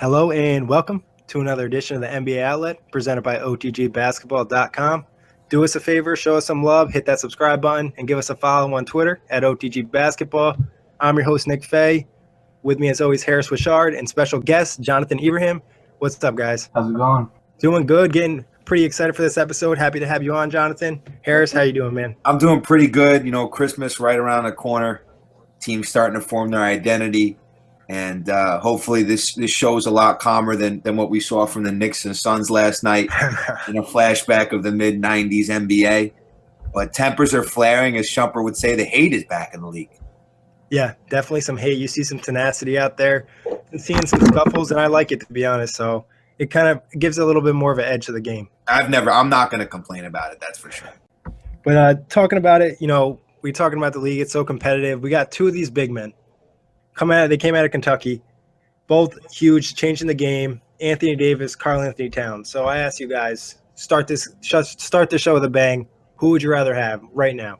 Hello and welcome to another edition of the NBA Outlet presented by OTGBasketball.com. Do us a favor, show us some love, hit that subscribe button, and give us a follow on Twitter at OTGBasketball. I'm your host, Nick Fay. With me, as always, Harris Wichard and special guest, Jonathan Ebrahimi. What's up, guys? How's it going? Doing good. Getting pretty excited for this episode. Happy to have you on, Jonathan. Harris, how you doing, man? I'm doing pretty good. Christmas right around the corner. Team's starting to form their identity. And hopefully this show's a lot calmer than what we saw from the Knicks and Suns last night in a flashback of the mid-'90s NBA. But tempers are flaring. As Shumper would say, the hate is back in the league. Yeah, definitely some hate. You see some tenacity out there and seeing some scuffles, and I like it, to be honest. So it kind of gives a little bit more of an edge to the game. I'm not going to complain about it, that's for sure. But talking about it, we're talking about the league. It's so competitive. We got two of these big men. They came out of Kentucky, both huge, changing the game. Anthony Davis, Karl Anthony Towns. So I ask you guys, start the show with a bang. Who would you rather have right now?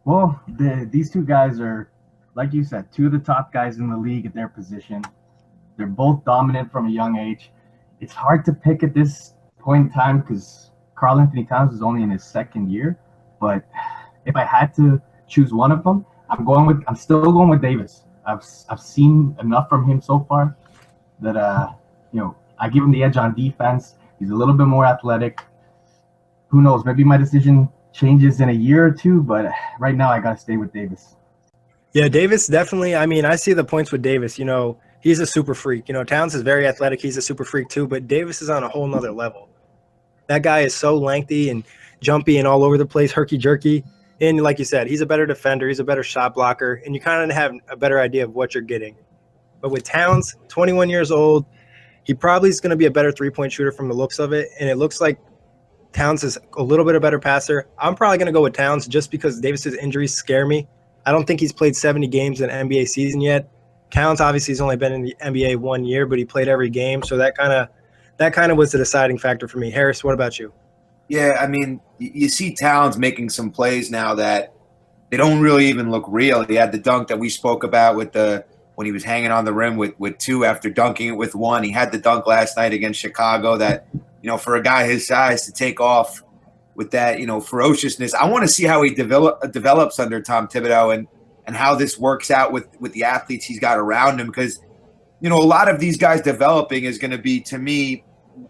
Well, these two guys are, like you said, two of the top guys in the league at their position. They're both dominant from a young age. It's hard to pick at this point in time because Karl Anthony Towns is only in his second year. But if I had to choose one of them, I'm still going with Davis. I've seen enough from him so far that I give him the edge on defense. He's a little bit more athletic. Who knows? Maybe my decision changes in a year or two, but right now I got to stay with Davis. Yeah, Davis definitely. I mean, I see the points with Davis. He's a super freak. Towns is very athletic. He's a super freak too, but Davis is on a whole nother level. That guy is so lengthy and jumpy and all over the place, herky-jerky. And like you said, he's a better defender. He's a better shot blocker, and you kind of have a better idea of what you're getting. But with Towns, 21 years old, he probably is going to be a better three-point shooter from the looks of it, and it looks like Towns is a little bit a better passer. I'm probably going to go with Towns just because Davis's injuries scare me. I don't think he's played 70 games in an NBA season yet. Towns obviously has only been in the NBA 1 year, but he played every game, so that kind of was the deciding factor for me. Harris, what about you? Yeah, I mean, you see Towns making some plays now that they don't really even look real. He had the dunk that we spoke about when he was hanging on the rim with two after dunking it with one. He had the dunk last night against Chicago that, for a guy his size to take off with that, ferociousness. I want to see how he develops under Tom Thibodeau and how this works out with the athletes he's got around him because, a lot of these guys developing is going to be, to me,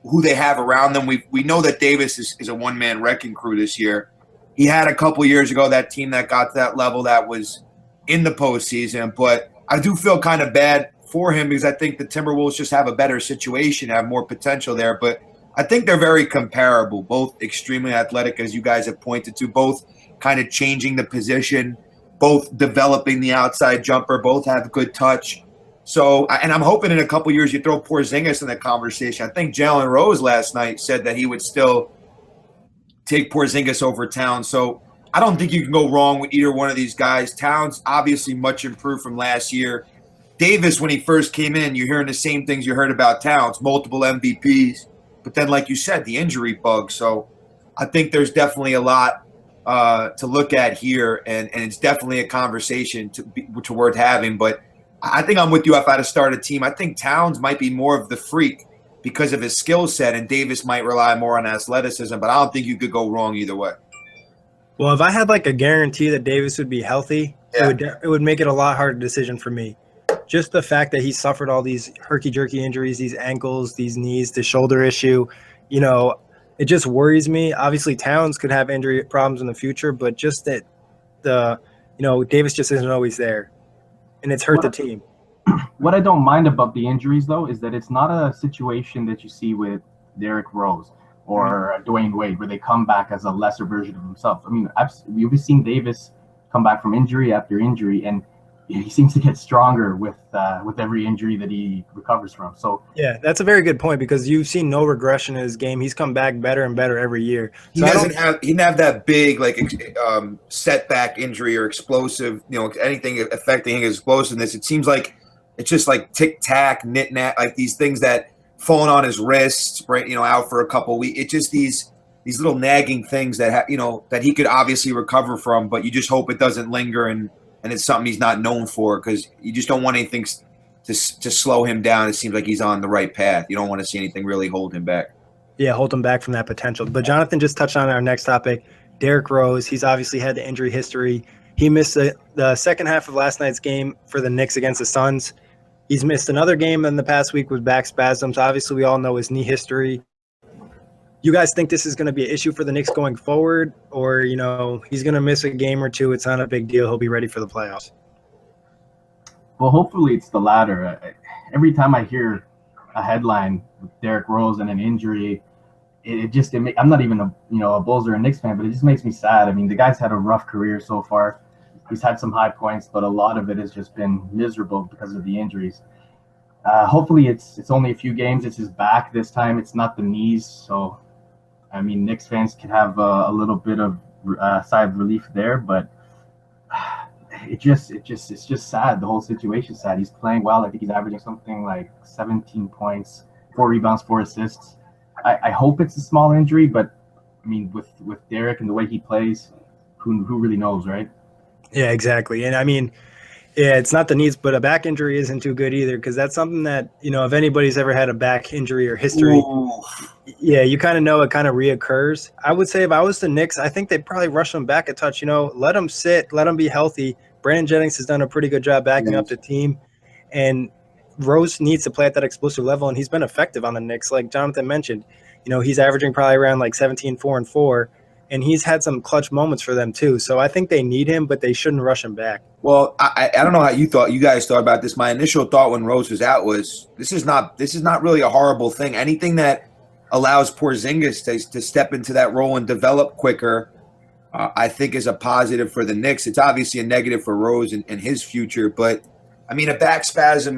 who they have around them. We know that Davis is a one-man wrecking crew this year. He had a couple years ago that team that got to that level that was in the postseason, but I do feel kind of bad for him because I think the Timberwolves just have a better situation, have more potential there, but I think they're very comparable, both extremely athletic, as you guys have pointed to, both kind of changing the position, both developing the outside jumper, both have good touch. So, and I'm hoping in a couple years you throw Porzingis in the conversation. I think Jalen Rose last night said that he would still take Porzingis over Towns. So I don't think you can go wrong with either one of these guys. Towns obviously much improved from last year. Davis, when he first came in, you're hearing the same things you heard about Towns, multiple MVPs. But then, like you said, the injury bug. So I think there's definitely a lot to look at here, and it's definitely a conversation to worth having. But I think I'm with you. If I had to start a team, I think Towns might be more of the freak because of his skill set, and Davis might rely more on athleticism. But I don't think you could go wrong either way. Well, if I had like a guarantee that Davis would be healthy, it would make it a lot harder decision for me. Just the fact that he suffered all these herky-jerky injuries, these ankles, these knees, the shoulder issue, it just worries me. Obviously, Towns could have injury problems in the future, but just that Davis just isn't always there, and it's hurt the team. What I don't mind about the injuries, though, is that it's not a situation that you see with Derrick Rose or Dwayne Wade, where they come back as a lesser version of themselves. I mean, we've seen Davis come back from injury after injury, and he seems to get stronger with every injury that he recovers from. So yeah, that's a very good point because you've seen no regression in his game. He's come back better and better every year. So he didn't have that big setback injury or explosive, anything affecting his explosiveness. It seems like it's just like tic tac, knit nat, like these things that falling on his wrists, right? Out for a couple weeks. It's just these little nagging things that that he could obviously recover from, but you just hope it doesn't linger and it's something he's not known for because you just don't want anything to slow him down. It seems like he's on the right path. You don't want to see anything really hold him back. Yeah, hold him back from that potential. But Jonathan just touched on our next topic, Derrick Rose. He's obviously had the injury history. He missed the second half of last night's game for the Knicks against the Suns. He's missed another game in the past week with back spasms. Obviously, we all know his knee history. You guys think this is going to be an issue for the Knicks going forward, or, he's going to miss a game or two? It's not a big deal. He'll be ready for the playoffs. Well, hopefully it's the latter. Every time I hear a headline with Derrick Rose and an injury, I'm not even a Bulls or a Knicks fan, but it just makes me sad. I mean, the guy's had a rough career so far. He's had some high points, but a lot of it has just been miserable because of the injuries. Hopefully it's only a few games. It's his back this time. It's not the knees. So, I mean, Knicks fans can have a little bit of sigh of relief there, but it's just sad. The whole situation's sad. He's playing well. I think he's averaging something like 17 points, 4 rebounds, 4 assists. I hope it's a small injury, but I mean, with Derrick and the way he plays, who really knows, right? Yeah, exactly. And I mean, yeah, it's not the knees, but a back injury isn't too good either, because that's something that, if anybody's ever had a back injury or history, yeah, you kind of know it kind of reoccurs. I would say if I was the Knicks, I think they'd probably rush him back a touch, let him sit, let him be healthy. Brandon Jennings has done a pretty good job backing up the team, and Rose needs to play at that explosive level, and he's been effective on the Knicks. Like Jonathan mentioned, he's averaging probably around like 17, 4, and 4, and he's had some clutch moments for them too. So I think they need him, but they shouldn't rush him back. Well, I don't know how you guys thought about this. My initial thought when Rose was out was this is not really a horrible thing. Anything that allows Porzingis to step into that role and develop quicker, I think is a positive for the Knicks. It's obviously a negative for Rose and his future, but I mean, a back spasm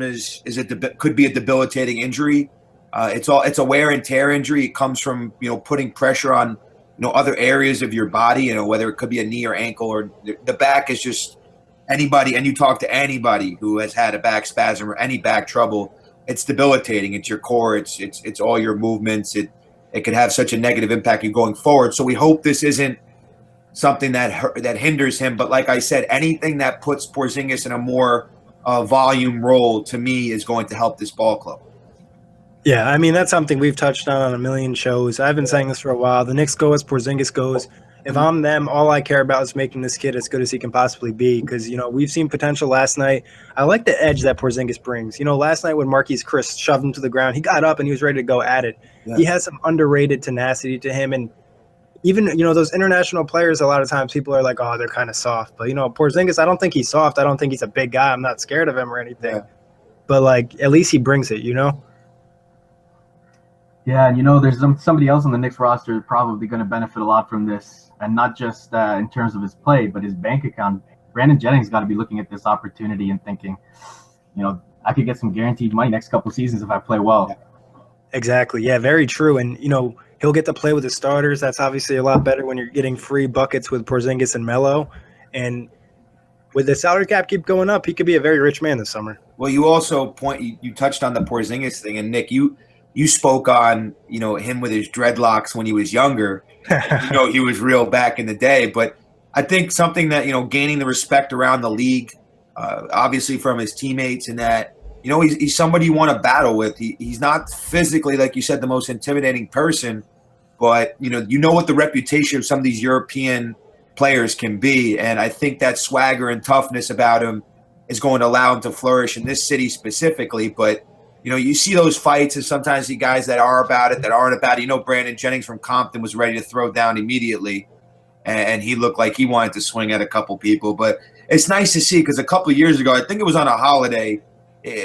could be a debilitating injury. It's a wear and tear injury. It comes from putting pressure on other areas of your body. Whether it could be a knee or ankle, or the back is just anybody. And you talk to anybody who has had a back spasm or any back trouble, it's debilitating. It's your core. It's all your movements. It could have such a negative impact going forward. So we hope this isn't something that hinders him. But like I said, anything that puts Porzingis in a more volume role, to me, is going to help this ball club. Yeah, I mean, that's something we've touched on a million shows. I've been saying this for a while. The Knicks go as Porzingis goes. If I'm them, all I care about is making this kid as good as he can possibly be, because, we've seen potential last night. I like the edge that Porzingis brings. Last night when Marquise Chris shoved him to the ground, he got up and he was ready to go at it. Yeah. He has some underrated tenacity to him, and even, those international players, a lot of times people are like, oh, they're kind of soft. But, Porzingis, I don't think he's soft. I don't think he's a big guy. I'm not scared of him or anything. Yeah. But, at least he brings it, Yeah, there's somebody else on the Knicks roster probably going to benefit a lot from this, and not just in terms of his play, but his bank account. Brandon Jennings got to be looking at this opportunity and thinking, I could get some guaranteed money next couple of seasons if I play well. Exactly. Yeah, very true. And, he'll get to play with the starters. That's obviously a lot better when you're getting free buckets with Porzingis and Melo. And with the salary cap keep going up, he could be a very rich man this summer. Well, you also you touched on the Porzingis thing, and Nick, you spoke on him with his dreadlocks when he was younger. He was real back in the day. But I think something that gaining the respect around the league, obviously from his teammates, and that he's somebody you want to battle with. He's not physically, like you said, the most intimidating person, but what the reputation of some of these European players can be, and I think that swagger and toughness about him is going to allow him to flourish in this city specifically. But you see those fights, and sometimes the guys that are about it, that aren't about it. Brandon Jennings from Compton was ready to throw down immediately, and he looked like he wanted to swing at a couple people. But it's nice to see, because a couple of years ago, I think it was on a holiday,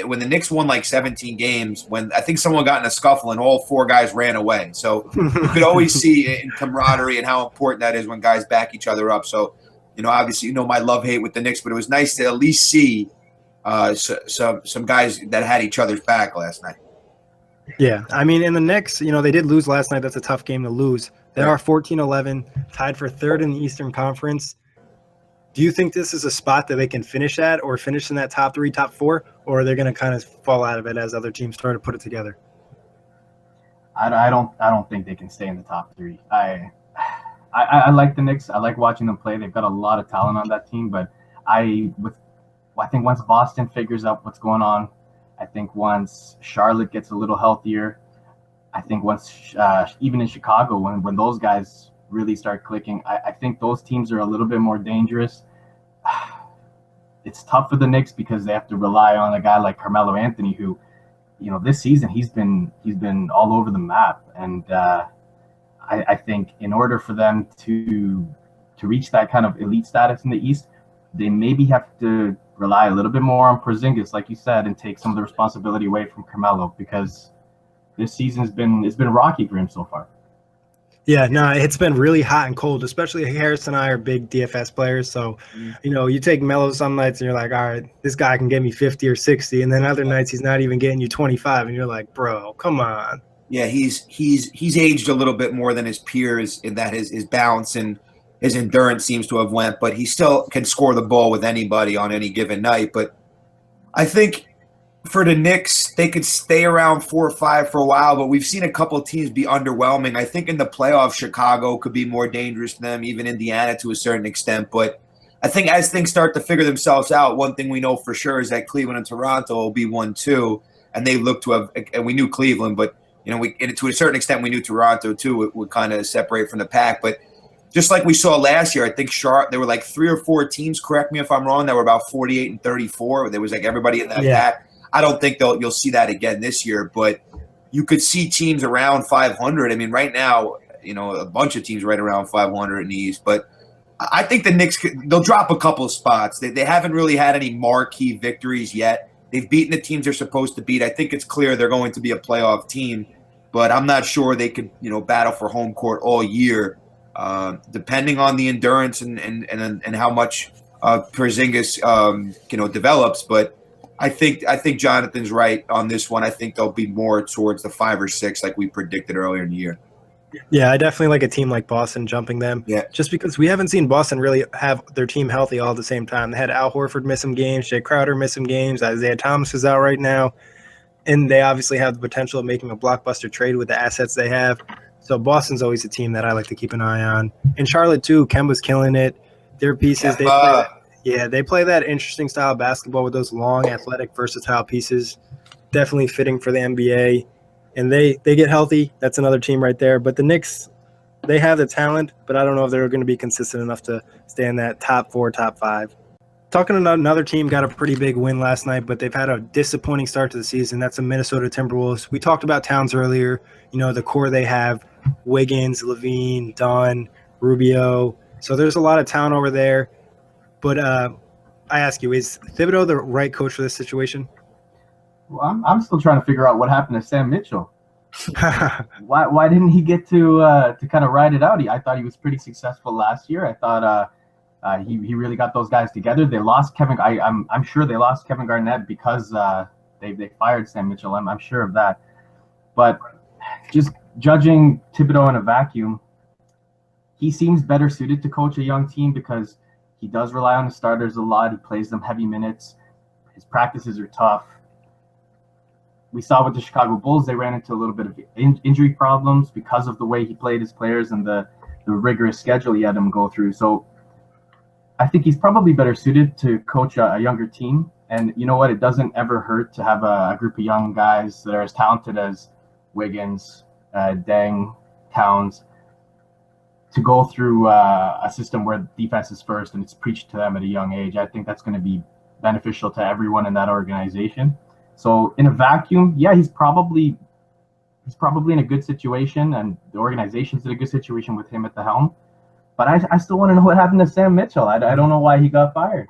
when the Knicks won like 17 games, when I think someone got in a scuffle and all 4 guys ran away. So you could always see in camaraderie and how important that is when guys back each other up. So, obviously, my love-hate with the Knicks, but it was nice to at least see some guys that had each other's back last night. Yeah, I mean, in the Knicks, they did lose last night. That's a tough game to lose. They are 14-11, tied for 3rd in the Eastern Conference. Do you think this is a spot that they can finish at, or finish in that top 3, top 4, or are they going to kind of fall out of it as other teams start to put it together? I don't think they can stay in the top 3. I like the Knicks. I like watching them play. They've got a lot of talent on that team, but I think once Boston figures out what's going on I think once Charlotte gets a little healthier, I think once even in Chicago, when those guys really start clicking, I think those teams are a little bit more dangerous. It's tough for the Knicks because they have to rely on a guy like Carmelo Anthony, who, this season he's been all over the map, and I think in order for them to reach that kind of elite status in the East, they maybe have to rely a little bit more on Porzingis, like you said, and take some of the responsibility away from Carmelo, because this season it's been rocky for him so far. Yeah, no, it's been really hot and cold, especially Harris and I are big DFS players. So, you take Melo some nights and you're like, all right, this guy can get me 50 or 60. And then other nights he's not even getting you 25. And you're like, bro, come on. Yeah, he's aged a little bit more than his peers in that his balance and his endurance seems to have went, but he still can score the ball with anybody on any given night. But I think for the Knicks, they could stay around 4 or 5 for a while, but we've seen a couple of teams be underwhelming. I think in the playoffs, Chicago could be more dangerous to them, even Indiana to a certain extent. But I think as things start to figure themselves out, one thing we know for sure is that Cleveland and Toronto will be 1-2, and they look to have – and we knew Cleveland, but, to a certain extent we knew Toronto too would kind of separate from the pack. But just like we saw last year, I think there were like 3 or 4 teams, correct me if I'm wrong, that were about 48 and 34. There was like everybody in that pack. I don't think you'll see that again this year, but you could see teams around 500. I mean, right now, a bunch of teams right around 500 in the East. But I think the Knicks, they'll drop a couple of spots. They haven't really had any marquee victories yet. They've beaten the teams they're supposed to beat. I think it's clear they're going to be a playoff team, but I'm not sure they could, battle for home court all year, depending on the endurance and how much Porzingis, develops. But I think Jonathan's right on this one. I think they'll be more towards the 5 or 6 like we predicted earlier in the year. Yeah, I definitely like a team like Boston jumping them. Yeah. Just because we haven't seen Boston really have their team healthy all at the same time. They had Al Horford miss some games, Jay Crowder miss some games, Isaiah Thomas is out right now. And they obviously have the potential of making a blockbuster trade with the assets they have. So Boston's always a team that I like to keep an eye on. And Charlotte, too, Kemba's killing it. Their pieces, they play that interesting style of basketball with those long, athletic, versatile pieces. Definitely fitting for the NBA. And they get healthy. That's another team right there. But the Knicks, they have the talent, but I don't know if they're going to be consistent enough to stay in that top 4, top 5. Talking about another team, got a pretty big win last night, but they've had a disappointing start to the season. That's the Minnesota Timberwolves. We talked about Towns earlier. The core they have, Wiggins, Levine, Dunn, Rubio. So there's a lot of talent over there. But I ask you, is Thibodeau the right coach for this situation? Well, I'm still trying to figure out what happened to Sam Mitchell. Why didn't he get to kind of ride it out? I thought he was pretty successful last year. I thought he really got those guys together. They lost Kevin. I'm sure they lost Kevin Garnett because they fired Sam Mitchell. I'm sure of that. But just judging Thibodeau in a vacuum, he seems better suited to coach a young team because he does rely on the starters a lot. He plays them heavy minutes. His practices are tough. We saw with the Chicago Bulls, they ran into a little bit of injury problems because of the way he played his players and the rigorous schedule he had them go through. So I think he's probably better suited to coach a younger team. And you know what? It doesn't ever hurt to have a group of young guys that are as talented as Wiggins, Deng, Towns, to go through a system where defense is first and it's preached to them at a young age. I think that's going to be beneficial to everyone in that organization. So in a vacuum, yeah, he's probably in a good situation, and the organization's in a good situation with him at the helm. But I still want to know what happened to Sam Mitchell. I don't know why he got fired.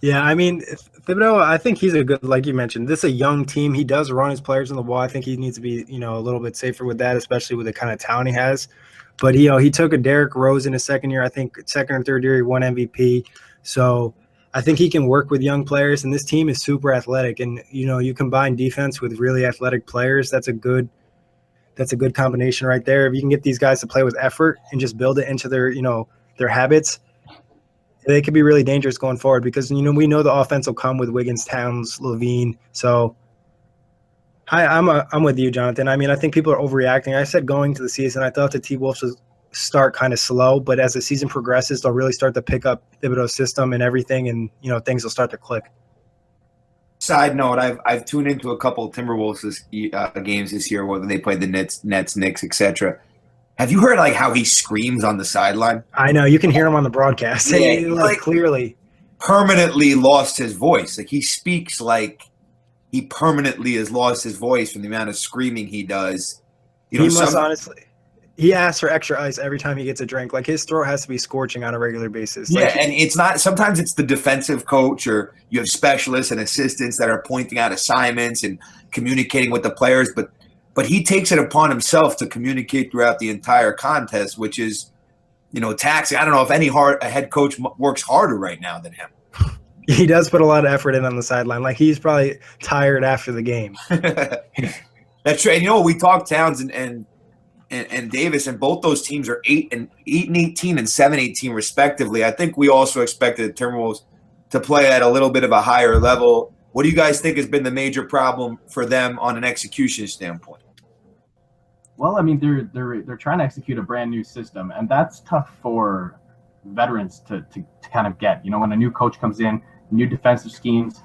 Yeah, I mean, Thibodeau, I think he's a good, like you mentioned, this is a young team. He does run his players on the wall. I think he needs to be, a little bit safer with that, especially with the kind of talent he has. But, he took a Derrick Rose in his second year. I think second or third year he won MVP. So I think he can work with young players, and this team is super athletic. And, you combine defense with really athletic players, that's a good combination right there. If you can get these guys to play with effort and just build it into their, their habits, they could be really dangerous going forward because, we know the offense will come with Wiggins, Towns, Levine. So I'm with you, Jonathan. I mean, I think people are overreacting. I said going to the season, I thought the T-Wolves would start kind of slow, but as the season progresses, they'll really start to pick up Thibodeau's system and everything, and, things will start to click. Side note: I've tuned into a couple of Timberwolves games this year, whether they played the Nets, Knicks, etc. Have you heard like how he screams on the sideline? I know you can hear him on the broadcast. Yeah, He, like clearly permanently lost his voice. Like he speaks like he permanently has lost his voice from the amount of screaming he does. You know, he must honestly. He asks for extra ice every time he gets a drink. Like his throat has to be scorching on a regular basis. Yeah, like, and it's not. Sometimes it's the defensive coach, or you have specialists and assistants that are pointing out assignments and communicating with the players. But he takes it upon himself to communicate throughout the entire contest, which is, taxing. I don't know if a head coach works harder right now than him. He does put a lot of effort in on the sideline. Like he's probably tired after the game. That's true. And we talked Towns and Davis, and both those teams are 8-18 and 7-18 respectively. I think we also expected the Timberwolves to play at a little bit of a higher level. What do you guys think has been the major problem for them on an execution standpoint? Well, I mean, they're trying to execute a brand new system, and that's tough for veterans to kind of get. When a new coach comes in, new defensive schemes,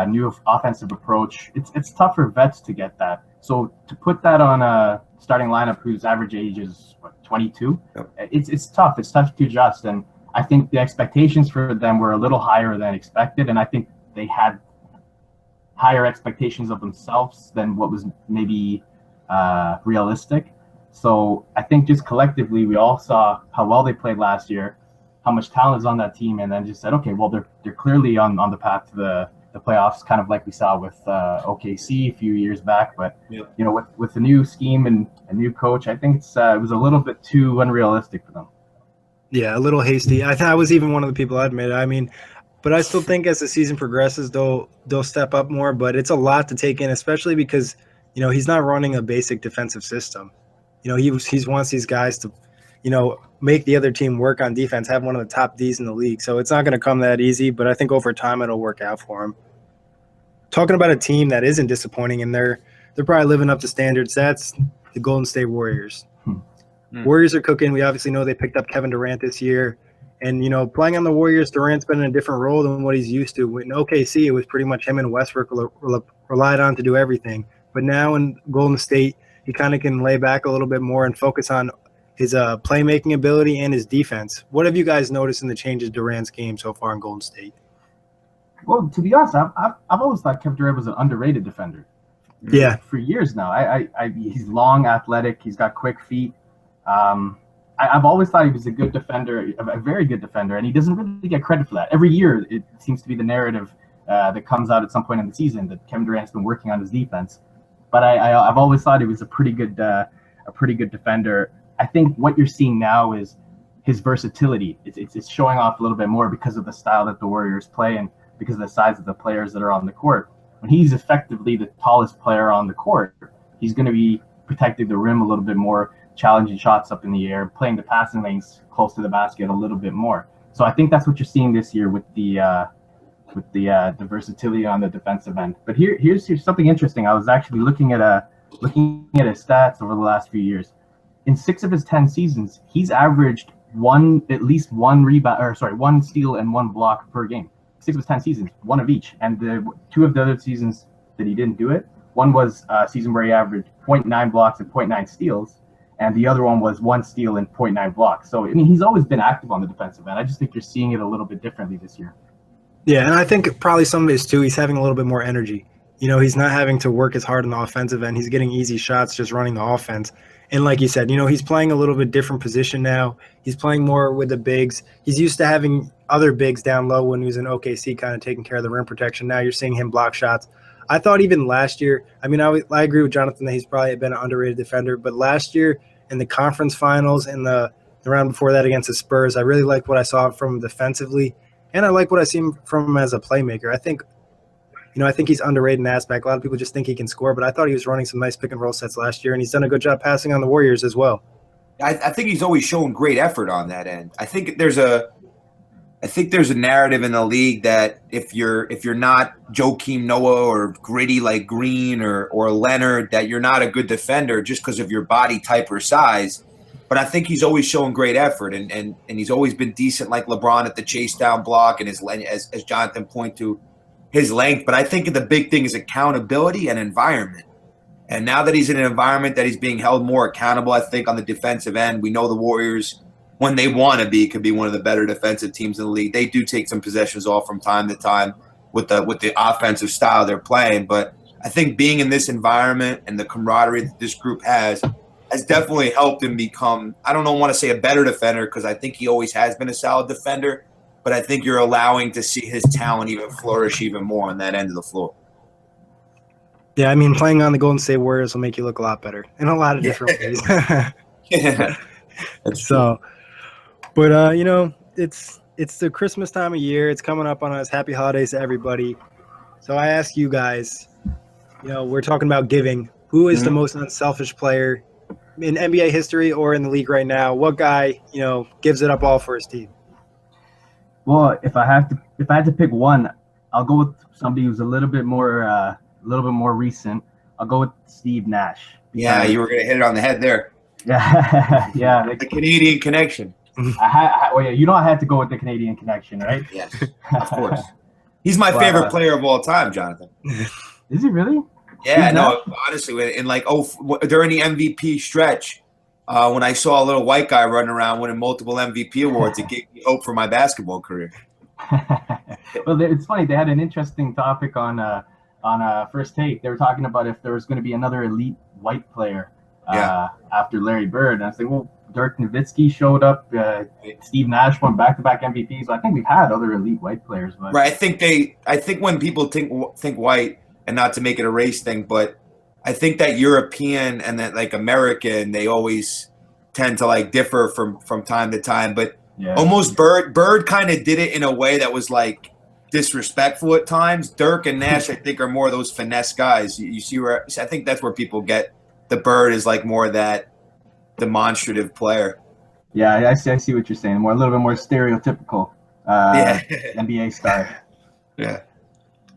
new offensive approach, it's tough for vets to get that. So to put that on a starting lineup whose average age is 22, yep. It's tough. It's tough to adjust, and I think the expectations for them were a little higher than expected, and I think they had higher expectations of themselves than what was maybe realistic. So I think just collectively we all saw how well they played last year, how much talent is on that team, and then just said, okay, well they're clearly on the path to the playoffs, kind of like we saw with OKC a few years back. But yep. With the new scheme and a new coach, I think it was a little bit too unrealistic for them. Yeah, a little hasty. I was even one of the people I admit. I mean, but I still think as the season progresses, they'll step up more. But it's a lot to take in, especially because he's not running a basic defensive system. He wants these guys to make the other team work on defense, have one of the top Ds in the league. So it's not going to come that easy, but I think over time it'll work out for him. Talking about a team that isn't disappointing, and they're probably living up to standards, that's the Golden State Warriors. Warriors are cooking. We obviously know they picked up Kevin Durant this year. And, playing on the Warriors, Durant's been in a different role than what he's used to. In OKC, it was pretty much him and Westbrook relied on to do everything. But now in Golden State, he kind of can lay back a little bit more and focus on his playmaking ability and his defense. What have you guys noticed in the changes Durant's game so far in Golden State? Well, to be honest, I've always thought Kevin Durant was an underrated defender. Yeah, for years now. He's long, athletic. He's got quick feet. I've always thought he was a good defender, a very good defender, and he doesn't really get credit for that. Every year, it seems to be the narrative that comes out at some point in the season that Kevin Durant's been working on his defense. But I've always thought he was a pretty good defender. I think what you're seeing now is his versatility. It's showing off a little bit more because of the style that the Warriors play and because of the size of the players that are on the court. When he's effectively the tallest player on the court, he's going to be protecting the rim a little bit more, challenging shots up in the air, playing the passing lanes close to the basket a little bit more. So I think that's what you're seeing this year with the versatility on the defensive end. But here's something interesting. I was actually looking at his stats over the last few years. In 6 of his 10 seasons, he's averaged at least one steal and 1 block per game. 6 of his 10 seasons, 1 of each. And 2 of the other seasons that he didn't do it, one was a season where he averaged 0.9 blocks and 0.9 steals, and the other one was 1 steal and 0.9 blocks. So, I mean, he's always been active on the defensive end. I just think you're seeing it a little bit differently this year. Yeah, and I think probably some of it is, too, he's having a little bit more energy. He's not having to work as hard on the offensive end. He's getting easy shots just running the offense. And like you said, he's playing a little bit different position now. He's playing more with the bigs. He's used to having other bigs down low when he was in OKC kind of taking care of the rim protection. Now you're seeing him block shots. I thought even last year, I mean, I agree with Jonathan that he's probably been an underrated defender. But last year in the conference finals and the round before that against the Spurs, I really liked what I saw from him defensively. And I like what I see from him as a playmaker. I think he's underrated in that aspect. A lot of people just think he can score, but I thought he was running some nice pick and roll sets last year, and he's done a good job passing on the Warriors as well. I think he's always shown great effort on that end. I think there's a narrative in the league that if you're not Joakim Noah or gritty like Green or Leonard, that you're not a good defender just because of your body type or size. But I think he's always shown great effort, and he's always been decent like LeBron at the chase down block, and as Jonathan pointed to, his length, but I think the big thing is accountability and environment. And now that he's in an environment that he's being held more accountable, I think on the defensive end, we know the Warriors, when they want to be, could be one of the better defensive teams in the league. They do take some possessions off from time to time with the offensive style they're playing. But I think being in this environment and the camaraderie that this group has definitely helped him become, I don't want to say a better defender, because I think he always has been a solid defender, but I think you're allowing to see his talent even flourish even more on that end of the floor. Yeah, I mean, playing on the Golden State Warriors will make you look a lot better in a lot of different ways. Yeah, that's so, but you know, it's the Christmas time of year. It's coming up on us. Happy holidays to everybody. So I ask you guys, you know, we're talking about giving. Who is the most unselfish player in NBA history or in the league right now? What guy, you know, gives it up all for his team? Well, if I had to pick one, I'll go with somebody who's a little bit more recent. I'll go with Steve Nash. Yeah, you were gonna hit it on the head there. Yeah, yeah. The Canadian connection. I had to go with the Canadian connection, right? Yes, of course. He's my favorite player of all time, Jonathan. Is he really? Yeah, no, honestly, during the MVP stretch, when I saw a little white guy running around winning multiple MVP awards, it gave me hope for my basketball career. Well, it's funny. They had an interesting topic on First Take. They were talking about if there was going to be another elite white player after Larry Bird. And I was like, well, Dirk Nowitzki showed up. Steve Nash won back-to-back MVPs. So I think we've had other elite white players. But right. I think when people think white, and not to make it a race thing, but I think that European and that like American, they always tend to like differ from time to time. But almost Bird kind of did it in a way that was like disrespectful at times. Dirk and Nash, I think, are more of those finesse guys. You see where I think that's where people get the Bird is like more of that demonstrative player. Yeah, I see what you're saying. A little bit more stereotypical NBA star. Yeah.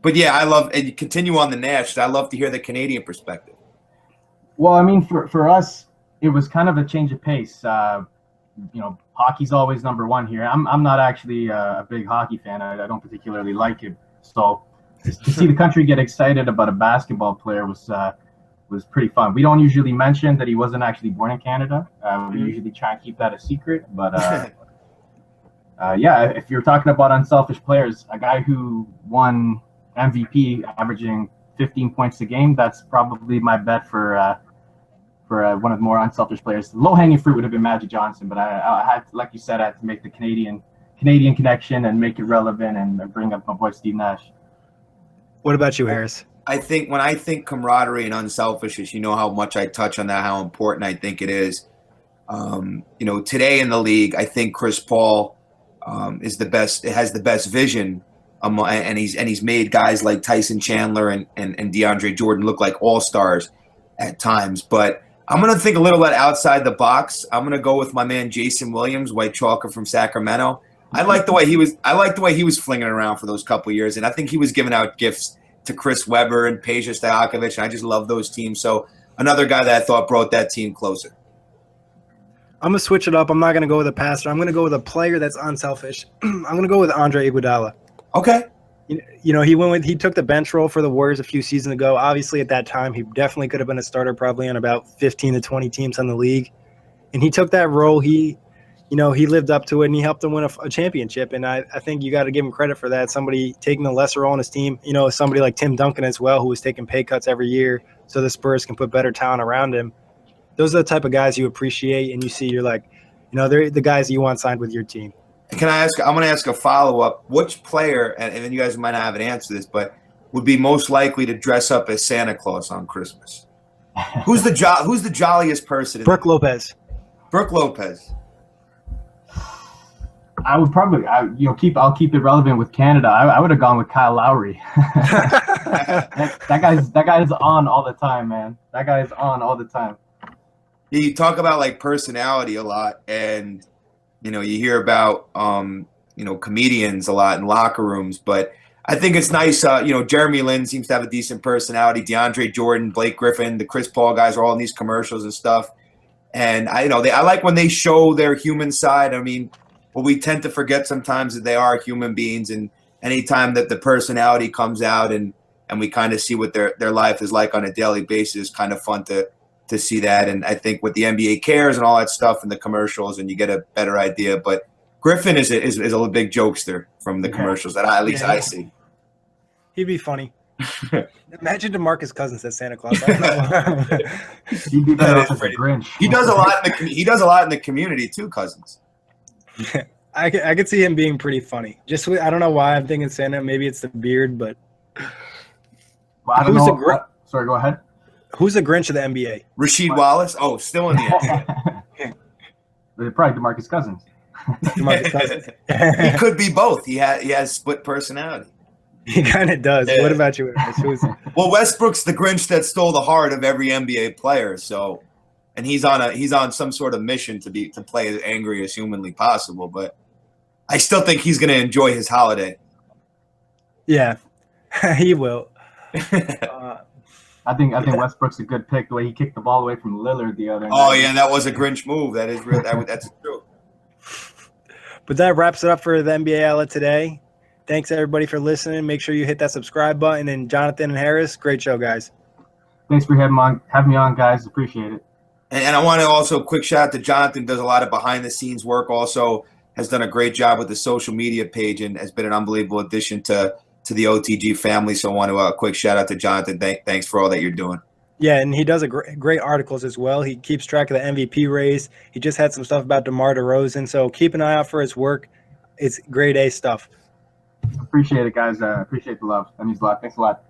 But yeah, I love, and you continue on the Nash. I love to hear the Canadian perspective. Well, I mean, for us, it was kind of a change of pace. You know, hockey's always number one here. I'm not actually a big hockey fan. I don't particularly like it. So to see the country get excited about a basketball player was pretty fun. We don't usually mention that he wasn't actually born in Canada. We usually try and keep that a secret. But yeah, if you're talking about unselfish players, a guy who won MVP averaging 15 points a game, that's probably my bet for one of the more unselfish players. Low-hanging fruit would have been Magic Johnson, but I had to, like you said, I had to make the Canadian connection and make it relevant and bring up my boy Steve Nash. What about you, Harris? I think when I think camaraderie and unselfishness, you know how much I touch on that, how important I think it is. You know, today in the league, I think Chris Paul is the best. It has the best vision. And he's made guys like Tyson Chandler and DeAndre Jordan look like all-stars at times. But I'm going to think a little bit outside the box. I'm going to go with my man Jason Williams, White Chalker from Sacramento. I like the way he was flinging around for those couple of years, and I think he was giving out gifts to Chris Webber and Peja Stojakovic, and I just love those teams. So another guy that I thought brought that team closer. I'm going to switch it up. I'm not going to go with a passer. I'm going to go with a player that's unselfish. I'm going to go with Andre Iguodala. Okay. You know, he took the bench role for the Warriors a few seasons ago. Obviously, at that time, he definitely could have been a starter probably on about 15 to 20 teams in the league. And he took that role. He lived up to it, and he helped them win a championship. And I think you got to give him credit for that. Somebody taking the lesser role on his team, you know, somebody like Tim Duncan as well, who was taking pay cuts every year so the Spurs can put better talent around him. Those are the type of guys you appreciate, and you see you're like, you know, they're the guys you want signed with your team. Can I ask? I'm going to ask a follow-up. Which player, and then you guys might not have an answer to this, but would be most likely to dress up as Santa Claus on Christmas? Who's the jolliest person? Brooke Lopez. Brooke Lopez. I would probably, I'll keep it relevant with Canada. I would have gone with Kyle Lowry. that guy's on all the time, man. That guy is on all the time. You talk about like personality a lot, and you know, you hear about, you know, comedians a lot in locker rooms, but I think it's nice. You know, Jeremy Lin seems to have a decent personality. DeAndre Jordan, Blake Griffin, the Chris Paul guys are all in these commercials and stuff. And I like when they show their human side. I mean, what we tend to forget sometimes is they are human beings, and anytime that the personality comes out and we kind of see what their life is like on a daily basis, kind of fun to see that. And I think with the NBA cares and all that stuff and the commercials, and you get a better idea. But Griffin is a big jokester from the commercials that at least I see. He'd be funny. Imagine DeMarcus Cousins as Santa Claus. I don't know. He'd be better off as a Grinch. He does a lot. He does a lot in the community too, Cousins. I could see him being pretty funny. I don't know why I'm thinking Santa. Maybe it's the beard, but Well, I don't know. Sorry, go ahead. Who's the Grinch of the NBA? Rasheed Wallace. Oh, still in the NBA. Probably DeMarcus Cousins. DeMarcus Cousins. He could be both. He has split personality. He kind of does. Yeah. What about you? Who's Well, Westbrook's the Grinch that stole the heart of every NBA player. So, and he's on some sort of mission to play as angry as humanly possible. But I still think he's going to enjoy his holiday. Yeah, he will. I think Westbrook's a good pick. The way he kicked the ball away from Lillard the other night. Oh yeah, that was a Grinch move. That is real. That's true. But that wraps it up for the NBA Outlet today. Thanks everybody for listening. Make sure you hit that subscribe button. And Jonathan and Harris, great show, guys. Thanks for having me on, guys. Appreciate it. And I want to also quick shout out to Jonathan. Does a lot of behind the scenes work. Also has done a great job with the social media page and has been an unbelievable addition to the OTG family. So I want to quick shout out to Jonathan. Thanks for all that you're doing. Yeah, and he does great articles as well. He keeps track of the MVP race. He just had some stuff about DeMar DeRozan. So keep an eye out for his work. It's grade A stuff. Appreciate it, guys. Appreciate the love. That means a lot. Thanks a lot.